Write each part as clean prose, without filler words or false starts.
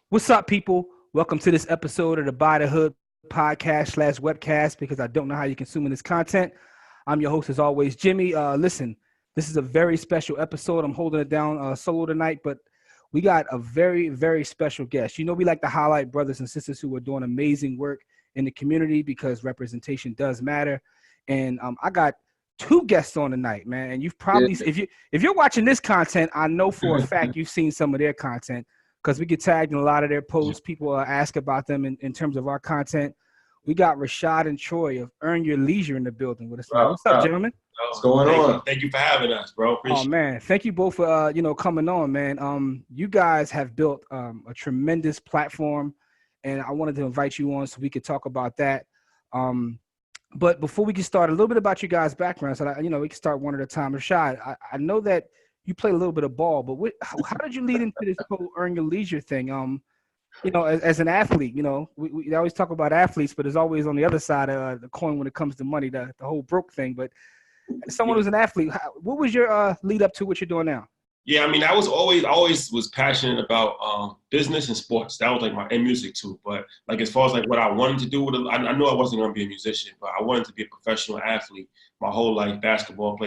What's up, people? Welcome to this episode of the By the Hood podcast/webcast because I don't know how you're consuming this content. I'm your host, as always, Jimmy. Listen, this is a very special episode. I'm holding it down solo tonight, but we got a very, very special guest. You know, we like to highlight brothers and sisters who are doing amazing work in the community because representation does matter. And I got two guests on tonight, man. And you've probably, if you're watching this content, I know for a fact you've seen some of their content, because we get tagged in a lot of their posts. People ask about them in terms of our content. We got Rashad and Troy of Earn Your Leisure in the building with us. What's up, gentlemen? What's going on? Thank you for having us, bro. Appreciate man, thank you both for coming on, man. You guys have built a tremendous platform, and I wanted to invite you on so we could talk about that. But before we get started, a little bit about you guys' backgrounds. So we can start one at a time. Rashad, I know that you play a little bit of ball, but how did you lead into this whole Earn Your Leisure thing? As an athlete, we always talk about athletes, but there's always on the other side of the coin when it comes to money, the whole broke thing. But as someone who's an athlete, what was your lead up to what you're doing now? Yeah, I mean, I always was passionate about business and sports. That was like and music too. But like as far as like what I wanted to do with it, I knew I wasn't going to be a musician, but I wanted to be a professional athlete. My whole life, played basketball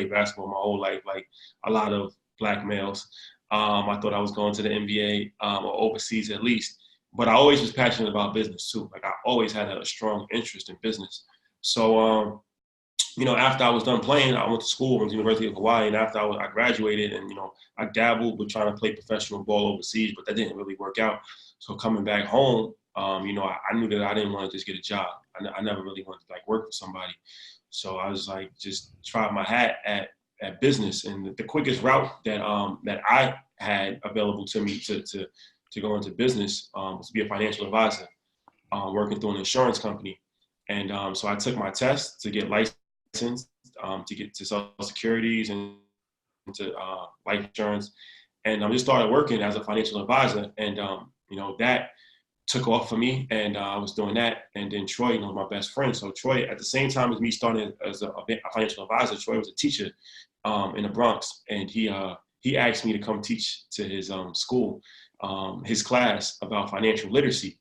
my whole life, like a lot of black males. I thought I was going to the NBA or overseas at least. But I always was passionate about business too. Like I always had a strong interest in business. So, after I was done playing, I went to school, went to the University of Hawaii, and after I graduated, and I dabbled with trying to play professional ball overseas, but that didn't really work out. So coming back home, I knew that I didn't want to just get a job. I never really wanted to work for somebody. So I was just tried my hat at business, and the quickest route that I had available to me to go into business was to be a financial advisor, working through an insurance company. And so I took my test to get licensed, to get to Social Securities and to life insurance. And I just started working as a financial advisor. And, that took off for me. And I was doing that. And then Troy, my best friend. So Troy, at the same time as me starting as a financial advisor, Troy was a teacher in the Bronx. And he asked me to come teach to his school, his class about financial literacy.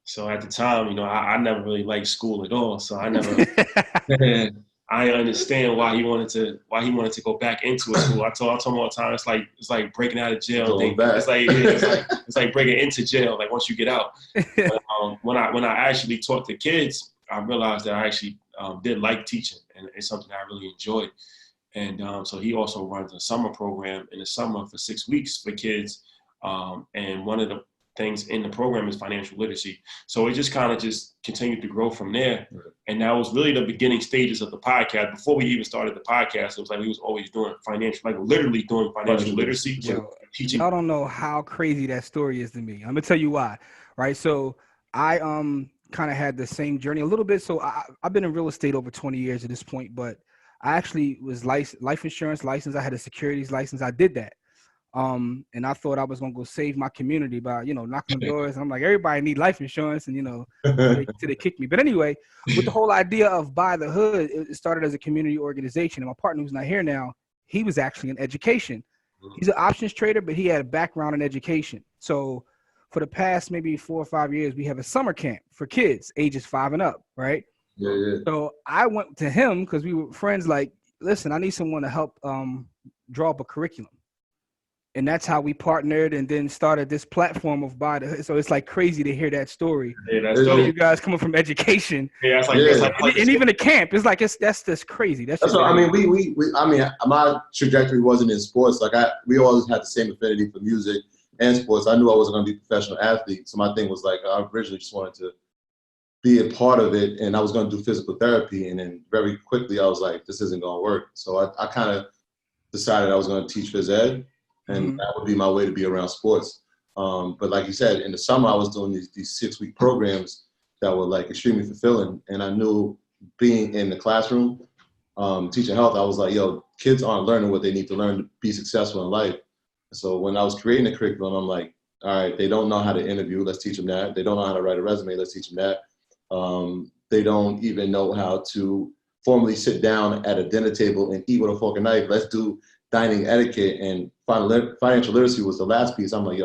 So at the time, I never really liked school at all. So I never, I understand why he wanted to go back into a school. I told him all the time, it's like breaking out of jail. It's like breaking into jail. Like once you get out. But, when I actually taught the kids, I realized that I actually did like teaching, and it's something I really enjoyed. And so he also runs a summer program in the summer for 6 weeks for kids. And one of the things in the program is financial literacy. So it just kind of continued to grow from there. And that was really the beginning stages of the podcast. Before we even started the podcast, it was like we was always doing literally doing financial literacy. Teaching. I don't know how crazy that story is to me. I'm gonna tell you why. Right. So I kind of had the same journey a little bit. So I've been in real estate over 20 years at this point, but I actually was life insurance license. I had a securities license. I did that. And I thought I was gonna go save my community by, knocking on doors. And I'm like, everybody need life insurance, and till they kick me. But anyway, with the whole idea of By the Hood, it started as a community organization. And my partner, who's not here now, he was actually in education. He's an options trader, but he had a background in education. So for the past maybe 4 or 5 years, we have a summer camp for kids ages 5 and up, right? Yeah. So I went to him because we were friends. Like, listen, I need someone to help draw up a curriculum. And that's how we partnered and then started this platform of By the Hood. So it's like crazy to hear that story. Yeah, that's dope. You guys coming from education. Yeah, and even a camp. It's like that's just crazy. That's what I mean. We my trajectory wasn't in sports. We always had the same affinity for music and sports. I knew I wasn't going to be a professional athlete. So my thing was I originally just wanted to be a part of it, and I was going to do physical therapy. And then very quickly I was like, this isn't going to work. So I kind of decided I was going to teach phys ed. And that would be my way to be around sports. But like you said, in the summer, I was doing these 6-week programs that were extremely fulfilling. And I knew being in the classroom, teaching health, I was like, kids aren't learning what they need to learn to be successful in life. So when I was creating the curriculum, I'm like, all right, they don't know how to interview. Let's teach them that. They don't know how to write a resume. Let's teach them that. They don't even know how to formally sit down at a dinner table and eat with a fork and knife. Let's do dining etiquette, and financial literacy was the last piece. I'm like,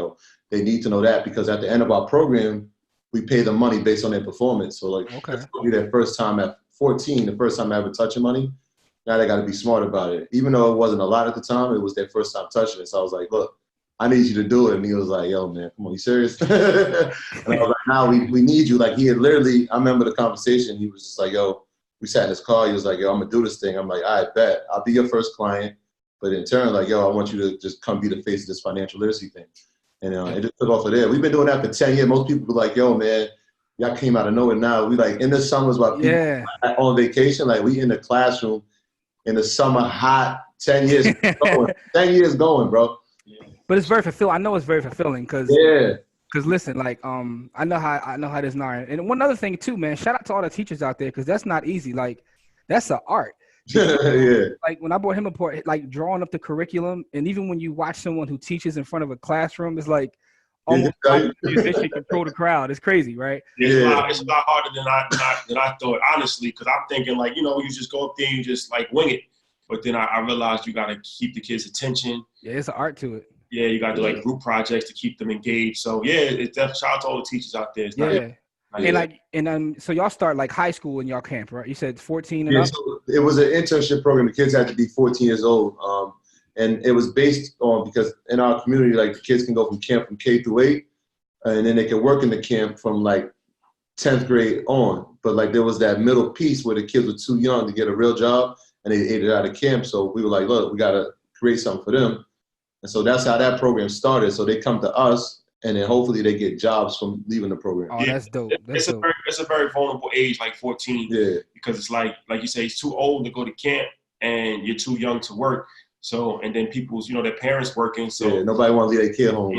they need to know that because at the end of our program, we pay them money based on their performance. So like, it's gonna be their first time at 14, the first time ever touching money. Now they got to be smart about it. Even though it wasn't a lot at the time, it was their first time touching it. So I was like, look, I need you to do it. And he was like, yo, man, come on, you serious? And I was like, nah, we need you. Like he had literally, I remember the conversation. He was just like, yo, we sat in his car. He was like, yo, I'm going to do this thing. I'm like, I bet. I'll be your first client. But in turn, like, yo, I want you to just come be the face of this financial literacy thing. And it just took off of there. We've been doing that for 10 years. Most people be like, yo, man, y'all came out of nowhere now. We like, in the summers while people on vacation, like we in the classroom in the summer, hot, 10 years going. 10 years going, bro. But it's very fulfilling. I know it's very fulfilling because listen, like I know how it is now. And one other thing too, man, shout out to all the teachers out there because that's not easy. Like that's an art. Like when I brought him a like drawing up the curriculum, and even when you watch someone who teaches in front of a classroom, it's like almost like musician control the crowd. It's crazy, right? It's a lot harder than I thought, honestly, because I'm thinking like, you just go up there and you just like wing it. But then I realized you got to keep the kids' attention. Yeah, it's an art to it. Yeah, you got to do like group projects to keep them engaged. So yeah, it's definitely shout out to all the teachers out there. So y'all start like high school in y'all camp, right? You said 14 and up? So it was an internship program. The kids had to be 14 years old. And it was based on, because in our community, like the kids can go from camp from K through 8, and then they can work in the camp from like 10th grade on. But like there was that middle piece where the kids were too young to get a real job and they ate it out of camp. So we were like, look, we got to create something for them. And so that's how that program started. So they come to us, and then hopefully they get jobs from leaving the program. Oh, that's dope. It's a very vulnerable age, like 14. Yeah. Because it's like you say, it's too old to go to camp, and you're too young to work. So, and then people's, their parents working. So nobody want to leave their kid home.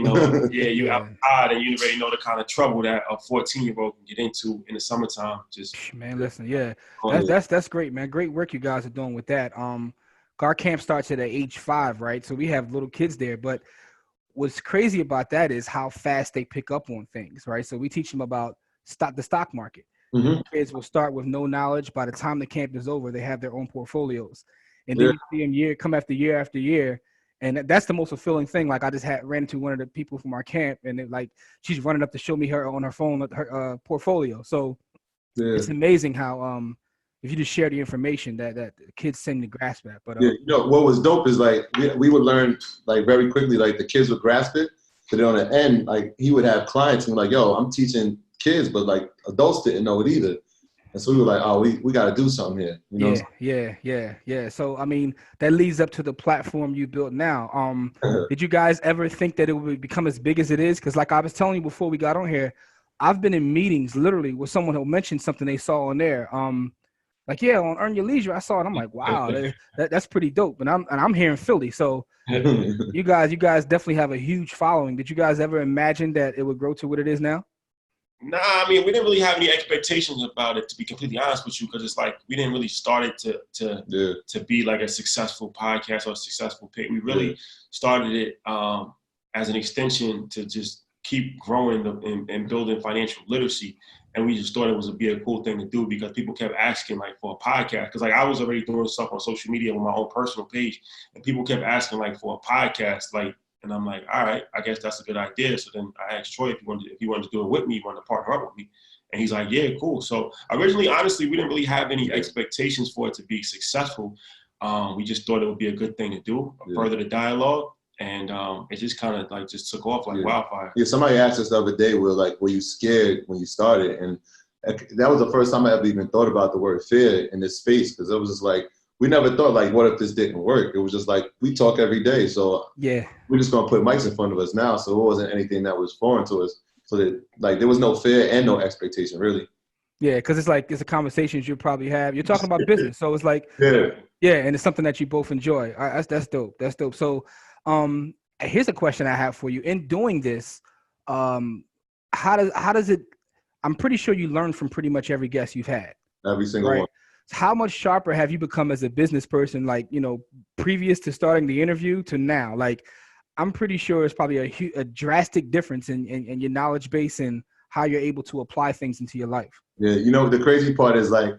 You're outside, and you already know the kind of trouble that a 14-year-old can get into in the summertime. Man, listen, that's great, man. Great work you guys are doing with that. Our camp starts at age 5, right? So we have little kids there, but what's crazy about that is how fast they pick up on things, right? So we teach them about the stock market. Mm-hmm. Kids will start with no knowledge. By the time the camp is over, they have their own portfolios. And then you see them come after year after year. And that's the most fulfilling thing. Like I just ran into one of the people from our camp, and she's running up to show me her on her phone, her portfolio. So it's amazing how if you just share the information that kids seem to grasp that. But what was dope is like we would learn like very quickly, like the kids would grasp it. But then on the end, like he would have clients and like, yo, I'm teaching kids, but like adults didn't know it either. And so we were like, oh, we got to do something here. Yeah. So, I mean, that leads up to the platform you built now. Did you guys ever think that it would become as big as it is? Because like I was telling you before we got on here, I've been in meetings literally with someone who mentioned something they saw on there. On Earn Your Leisure, I saw it. I'm like, wow, that's pretty dope. And I'm here in Philly. So you guys definitely have a huge following. Did you guys ever imagine that it would grow to what it is now? Nah, I mean, we didn't really have any expectations about it, to be completely honest with you, because it's like we didn't really start it to be like a successful podcast or a successful page. We really started it as an extension to just keep growing and building financial literacy. And we just thought it would be a cool thing to do because people kept asking like for a podcast. Because like I was already doing stuff on social media with my own personal page, and people kept asking like for a podcast, like. And I'm like, all right, I guess that's a good idea. So then I asked Troy if he wanted to do it with me, he wanted to partner up with me. And he's like, yeah, cool. So originally, honestly, we didn't really have any expectations for it to be successful. We just thought it would be a good thing to do, further the dialogue. And it just kind of like just took off like wildfire. Yeah, somebody asked us the other day, were you scared when you started? And that was the first time I ever even thought about the word fear in this space, because it was just like, we never thought like, what if this didn't work? It was just like, we talk every day. So we're just going to put mics in front of us now. So it wasn't anything that was foreign to us. So that like, there was no fear and no expectation really. Yeah. Cause it's like, it's a conversations you probably have. You're talking about business. So it's like, and it's something that you both enjoy. That's dope. That's dope. So here's a question I have for you. In doing this, how does it, I'm pretty sure you learn from pretty much every guest you've had. Every single one. How much sharper have you become as a business person, like, previous to starting the interview to now? Like, I'm pretty sure it's probably a drastic difference in your knowledge base and how you're able to apply things into your life. Yeah, the crazy part is like,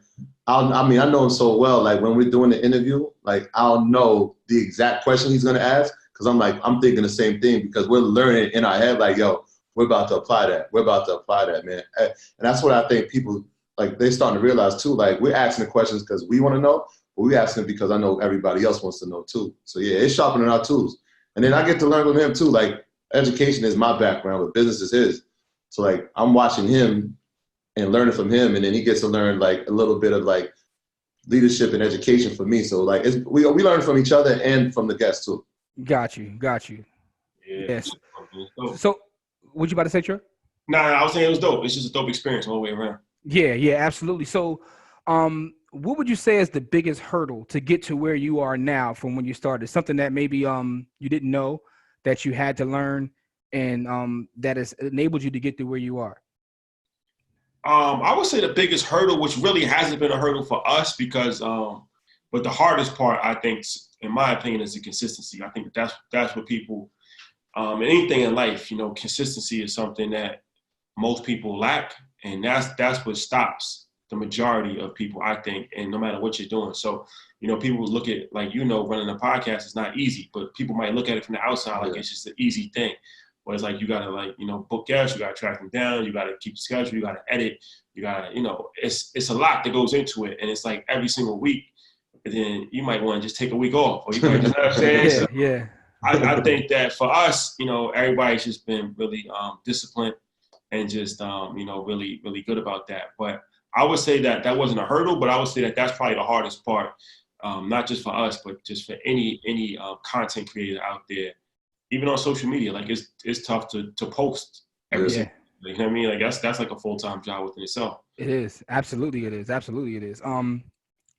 I know him so well. Like when we're doing the interview, like I'll know the exact question he's gonna ask because I'm thinking the same thing because we're learning in our head, like, yo, we're about to apply that. We're about to apply that, man. And that's what I think people, like, they're starting to realize, too. Like, we're asking the questions because we want to know, but we're asking because I know everybody else wants to know, too. So, yeah, it's sharpening our tools. And then I get to learn from him, too. Like, education is my background, but business is his. So, like, I'm watching him and learning from him, and then he gets to learn, like, a little bit of, like, leadership and education for me. So, like, we learn from each other and from the guests, too. Got you. Yeah. Yes. So, what you about to say, Trey? Nah, I was saying it was dope. It's just a dope experience all the way around. Yeah, absolutely. So, what would you say is the biggest hurdle to get to where you are now from when you started? Something that maybe you didn't know that you had to learn, and that has enabled you to get to where you are. I would say the biggest hurdle, which really hasn't been a hurdle for us, because but the hardest part, I think, in my opinion, is the consistency. I think that's what people, anything in life, you know, consistency is something that most people lack, and that's what stops the majority of people, I think, and no matter what you're doing. So, you know, people look at, like, you know, running a podcast is not easy, but people might look at it from the outside like it's just an easy thing. But it's like you gotta, like, you know, book guests, you gotta track them down, you gotta keep the schedule, you gotta edit, you gotta, you know, it's a lot that goes into it, and it's like every single week. And then you might want to just take a week off, or you might, you know what I'm saying? Yeah. I think that for us, you know, everybody's just been really disciplined and just you know, really, really good about that. But I would say that wasn't a hurdle, but I would say that that's probably the hardest part, not just for us, but just for any content creator out there, even on social media. Like, it's tough to post every single day. You know what I mean? Like, that's like a full-time job within itself. It is. Absolutely it is.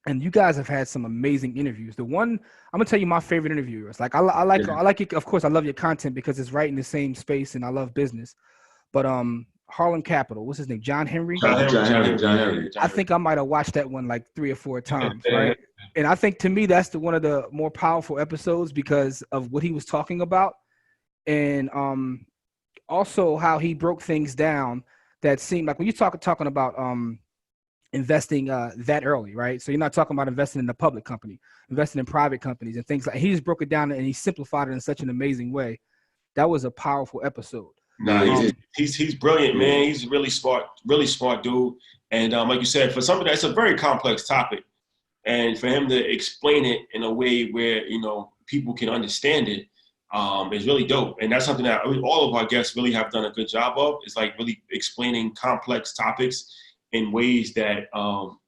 And you guys have had some amazing interviews. The one I'm gonna tell you, my favorite interviewers. Like, I like it. Of course, I love your content because it's right in the same space, and I love business. But Harlem Capital, what's his name? John Henry. John Henry. I think I might have watched that one like 3 or 4 times, right? And I think, to me, that's one of the more powerful episodes because of what he was talking about, and also how he broke things down that seemed like, when you talking about investing that early, right? So you're not talking about investing in a public company, investing in private companies and things like. He just broke it down and he simplified it in such an amazing way. That was a powerful episode. Nah, he's brilliant, man. He's a really smart dude. And like you said, for something that's a very complex topic, and for him to explain it in a way where, you know, people can understand it, is really dope. And that's something that all of our guests really have done a good job of, is like really explaining complex topics in ways that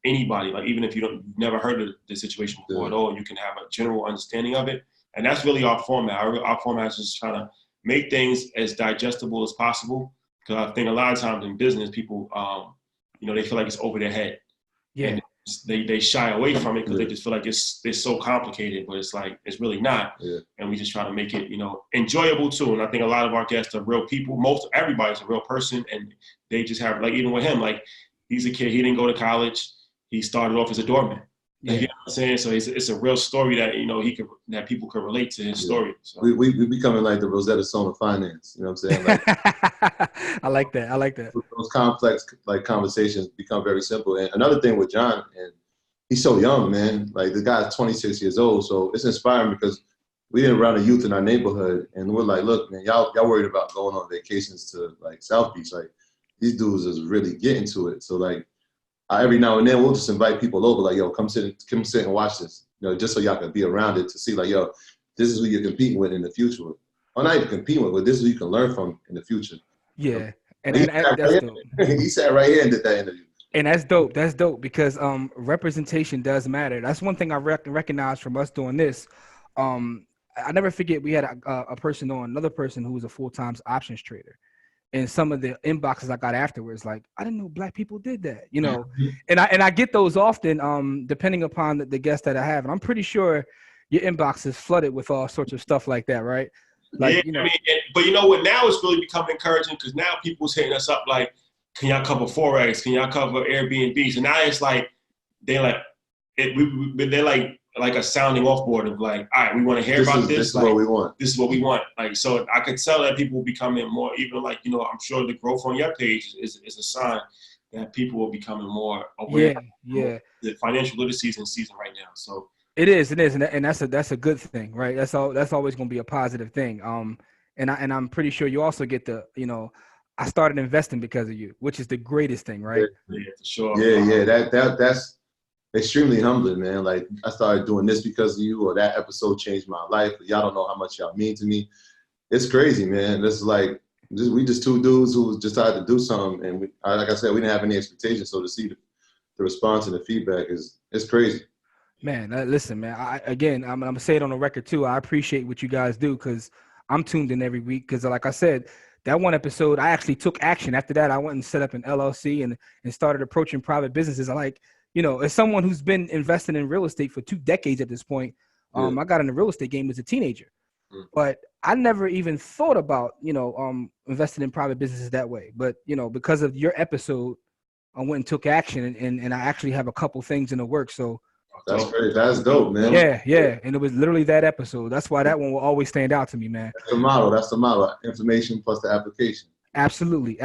anybody, like, even if you've never heard of the situation before at all, you can have a general understanding of it. And that's really our format. Our format is just trying to make things as digestible as possible. Because I think a lot of times in business, people, you know, they feel like it's over their head. Yeah. And they shy away from it because they just feel like it's so complicated, but it's like, it's really not. Yeah. And we just try to make it, you know, enjoyable too. And I think a lot of our guests are real people. Everybody's a real person, and they just have, like, even with him, like, he's a kid, he didn't go to college. He started off as a doorman. Yeah. You know what I'm saying? So it's a real story that, you know, that people could relate to his story. So. We becoming like the Rosetta Stone of finance. You know what I'm saying? Like, I like that. Those complex, like, conversations become very simple. And another thing with John, and he's so young, man. Like, the guy's 26 years old, so it's inspiring because we didn't run a youth in our neighborhood, and we're like, look, man, y'all worried about going on vacations to, like, South Beach. Like, these dudes is really getting to it. So, like, every now and then we'll just invite people over, like, yo, come sit and watch this, you know, just so y'all can be around it to see, like, yo, this is who you're competing with in the future. Or not even competing with, but this is who you can learn from in the future. Yeah. And he that's dope. He sat right here and did that interview. And that's dope. That's dope because representation does matter. That's one thing I recognize from us doing this. I never forget, we had a person on, another person who was a full-time options trader. And some of the inboxes I got afterwards, like, I didn't know Black people did that, you know. And I get those often, depending upon the guests that I have. And I'm pretty sure your inbox is flooded with all sorts of stuff like that, right? Like, yeah, you know. I mean, but you know what? Now it's really become encouraging because now people's hitting us up like, can y'all cover Forex? Can y'all cover Airbnb? So now it's like, they're like, they're like a sounding off board of like, all right, we want to hear about this. This is like, what we want. This is what we want. Like, so I could tell that people becoming more, even like, you know, I'm sure the growth on your page is a sign that people are becoming more aware. Yeah. The financial literacy is in season right now. So It is, and that's a good thing, right? That's always going to be a positive thing. And I'm pretty sure you also get I started investing because of you, which is the greatest thing, right? Yeah, for sure. Yeah. That's extremely humbling, man. Like, I started doing this because of you, or that episode changed my life. Y'all don't know how much y'all mean to me. It's crazy, man. This is like, we just two dudes who decided to do something, and like I said, we didn't have any expectations. So to see the response and the feedback it's crazy. Man, listen, man. I'm gonna say it on the record too. I appreciate what you guys do because I'm tuned in every week. Because, like I said, that one episode, I actually took action. After that, I went and set up an LLC and started approaching private businesses. I like, as someone who's been investing in real estate for 2 decades at this point, I got in the real estate game as a teenager, but I never even thought about, investing in private businesses that way. But, because of your episode, I went and took action, and I actually have a couple things in the works. So that's great. That's dope, man. Yeah. And it was literally that episode. That's why that one will always stand out to me, man. That's the model. Information plus the application. Absolutely.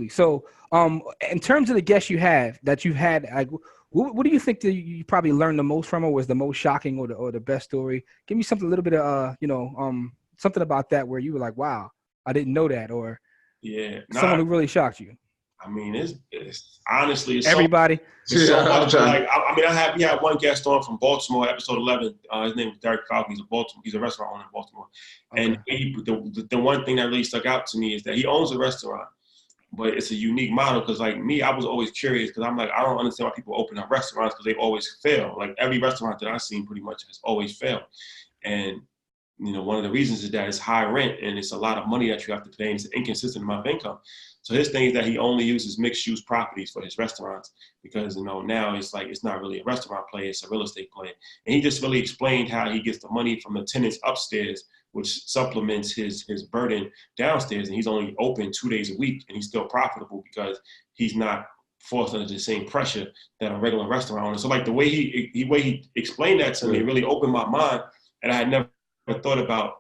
So, in terms of the guests you've had, like, what do you think that you probably learned the most from, or was the most shocking, or the best story? Give me something, a little bit of, something about that where you were like, wow, I didn't know that, or someone who really shocked you. I mean, it's honestly, it's everybody. So much. Like, we had one guest on from Baltimore, episode 11. His name is Derek Falcon. He's a restaurant owner in Baltimore. Okay. And the one thing that really stuck out to me is that he owns a restaurant, but it's a unique model. Because, like me, I was always curious, because I'm like, I don't understand why people open up restaurants, because they always fail. Like, every restaurant that I've seen pretty much has always failed. And one of the reasons is that it's high rent and it's a lot of money that you have to pay, and it's an inconsistent amount of income. So his thing is that he only uses mixed-use properties for his restaurants, because now it's like, it's not really a restaurant play, it's a real estate play. And he just really explained how he gets the money from the tenants upstairs, which supplements his burden downstairs. And he's only open 2 days a week, and he's still profitable because he's not forced under the same pressure that a regular restaurant owner. So, like, the way he explained that to me really opened my mind, and I had never thought about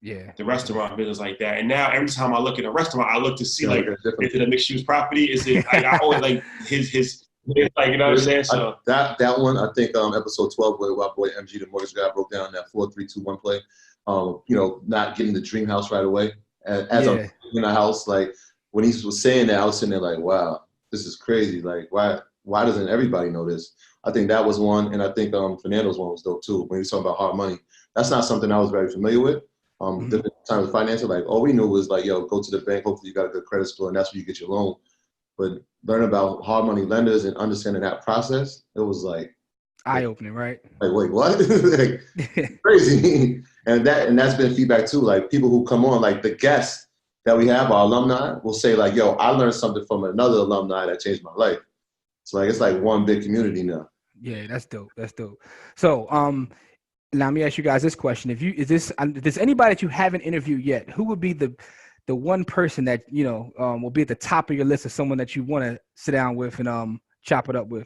the restaurant business like that. And now every time I look at a restaurant, I look to see, like, is it a mixed use property? Is it, like, I always like his like, you know what I'm saying? So that one, I think episode 12, where my boy MG, the mortgage guy, broke down that 4-3-2-1 play. Not getting the dream house right away. As I'm in a house, like, when he was saying that, I was sitting there like, wow, this is crazy. Like, why doesn't everybody know this? I think that was one, and I think Fernando's one was dope too. When he was talking about hard money, that's not something I was very familiar with. Different times of financial, like, all we knew was like, yo, go to the bank, hopefully you got a good credit score, and that's where you get your loan. But learning about hard money lenders and understanding that process, it was like eye-opening, right? Like, wait, what? Like, crazy. And that's been feedback too. Like, people who come on, like the guests that we have, our alumni, will say like, yo, I learned something from another alumni that changed my life. So, like, it's like one big community now. Yeah, that's dope. So, now let me ask you guys this question: does anybody that you haven't interviewed yet, who would be the one person that will be at the top of your list of someone that you want to sit down with and chop it up with?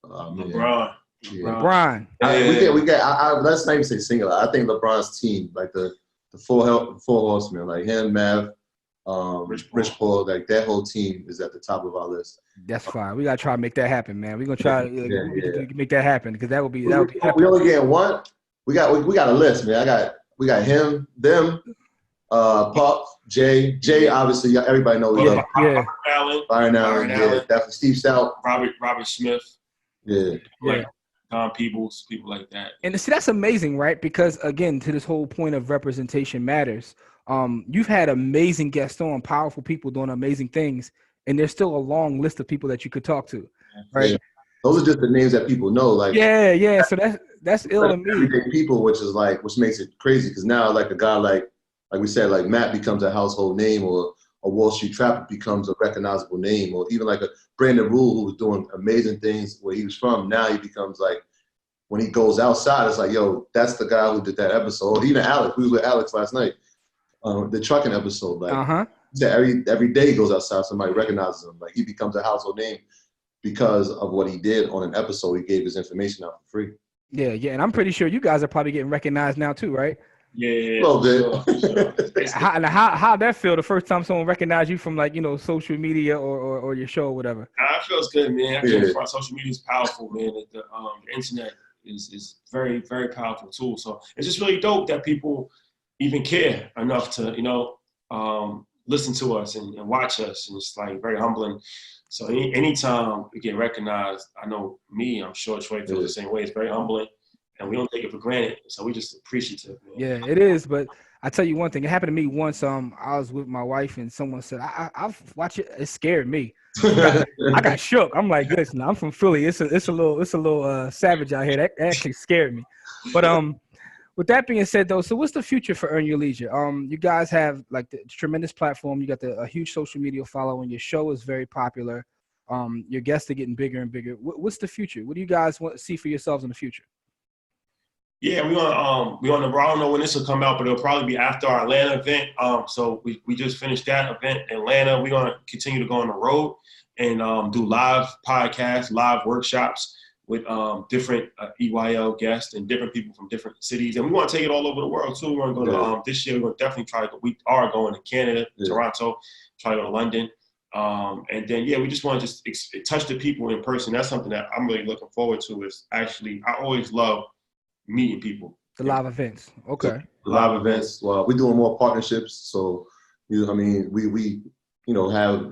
LeBron. Yeah. LeBron. We got. Let's not even say singular. I think LeBron's team, like the four horsemen, like him, Mav, Rich Paul, like that whole team is at the top of our list. That's fine. We gotta try to make that happen, man. We're gonna try to make that happen, because that would be. We only getting one. We got a list, man. We got him, them, Puff, Jay, obviously everybody knows. Byron Allen, definitely Steve Stout, Robert Smith, Tom Peebles, people like that. And see, that's amazing, right? Because again, to this whole point of representation matters. You've had amazing guests on, powerful people doing amazing things, and there's still a long list of people that you could talk to, right? Yeah. Those are just the names that people know. Like, So that's ill to me. Everyday people, which makes it crazy, because now, like, a guy like we said, like Matt becomes a household name, or a Wall Street Trapper becomes a recognizable name, or even like a Brandon Rule, who was doing amazing things where he was from. Now he becomes like, when he goes outside, it's like, yo, that's the guy who did that episode. Or even Alex, we was with Alex last night, the trucking episode. Like, every day he goes outside, somebody recognizes him. Like, he becomes a household name because of what he did on an episode. He gave his information out for free. Yeah, and I'm pretty sure you guys are probably getting recognized now too, right? Yeah, a little bit. How'd that feel the first time someone recognized you from, like, social media or your show or whatever? It feels good, man. I think social media is powerful, man. The internet is very, very powerful tool. So it's just really dope that people even care enough to, listen to us and watch us. And it's like very humbling. So anytime we get recognized, I know I'm sure Troy feels the same way. It's very humbling and we don't take it for granted. So we just appreciative, man. Yeah, it is. But I tell you one thing, it happened to me once. I was with my wife and someone said, I've watched it. It scared me. I got shook. I'm like, listen, I'm from Philly. It's a little savage out here. That actually scared me. But with that being said, though, so what's the future for Earn Your Leisure? You guys have like the tremendous platform. You got a huge social media following. Your show is very popular. Your guests are getting bigger and bigger. What's the future? What do you guys want to see for yourselves in the future? Yeah, we on the. I don't know when this will come out, but it'll probably be after our Atlanta event. So we just finished that event in Atlanta. We're gonna continue to go on the road and do live podcasts, live workshops with different EYL guests and different people from different cities. And we want to take it all over the world too. We're gonna go to this year. We're gonna definitely try to. We are going to Canada, Toronto, try to go to London. And then we just want to just touch the people in person. That's something that I'm really looking forward to. Is actually I always love meeting people. The live events. Okay. The live events. Well, we're doing more partnerships. So, we have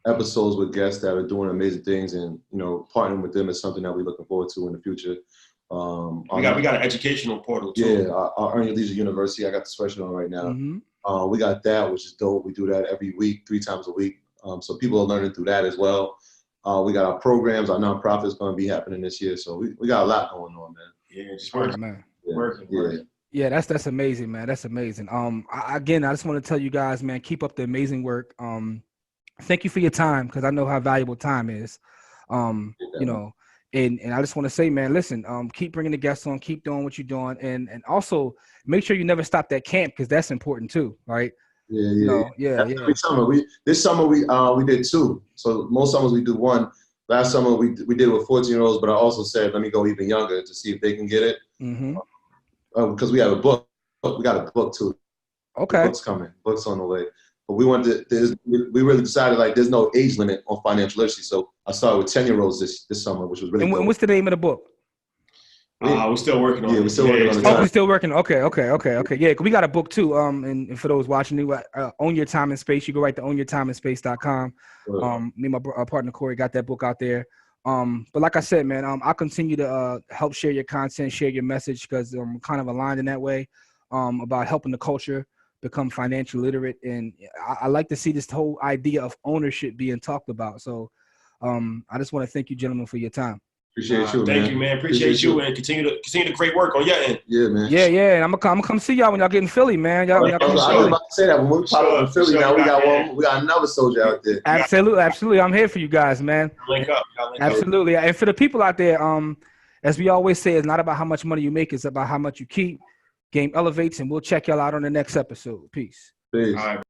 episodes with guests that are doing amazing things, and partnering with them is something that we're looking forward to in the future. We got an educational portal too. Yeah, our Earn Your Leisure University. I got the sweatshirt on right now. Mm-hmm. We got that, which is dope. We do that every week, 3 times a week. So people are learning through that as well. We got our programs. Our nonprofit is going to be happening this year. So we got a lot going on, man. Yeah, just working, man. Working. Yeah, that's amazing, man. That's amazing. I just want to tell you guys, man, keep up the amazing work. Thank you for your time, because I know how valuable time is. And I just want to say, man, listen, keep bringing the guests on, keep doing what you're doing, and also make sure you never stop that camp, because that's important too, right? Every summer, this summer we did 2. So most summers we do 1. Last summer we did it with 14-year-olds, but I also said let me go even younger to see if they can get it. Mm-hmm. Because we have a book. We got a book too. Okay. The book's coming. Book's on the way. But we wanted to. We really decided like there's no age limit on financial literacy. So I started with 10-year-olds this summer, which was really. And what's the name of the book? We're still working on it. We're still working on it. Oh, we're still working. Okay. Yeah, we got a book too. And for those watching, Own Your Time and Space. You go right to ownyourtimeandspace.com. Me and my partner Corey got that book out there. But like I said, man, I'll continue to help share your content, share your message, because I'm kind of aligned in that way about helping the culture become financially literate. And I like to see this whole idea of ownership being talked about. So I just want to thank you, gentlemen, for your time. Appreciate you, man. Thank you, man. Appreciate you, and continue the great work on your end. Yeah, man. Yeah. And I'm gonna come see y'all when y'all get in Philly, man. Y'all I was about to say that when we pop up in Philly, now we got another soldier out there. Absolutely. I'm here for you guys, man. Link up. Absolutely. And for the people out there, as we always say, it's not about how much money you make, it's about how much you keep. Game elevates, and we'll check y'all out on the next episode. Peace. All right.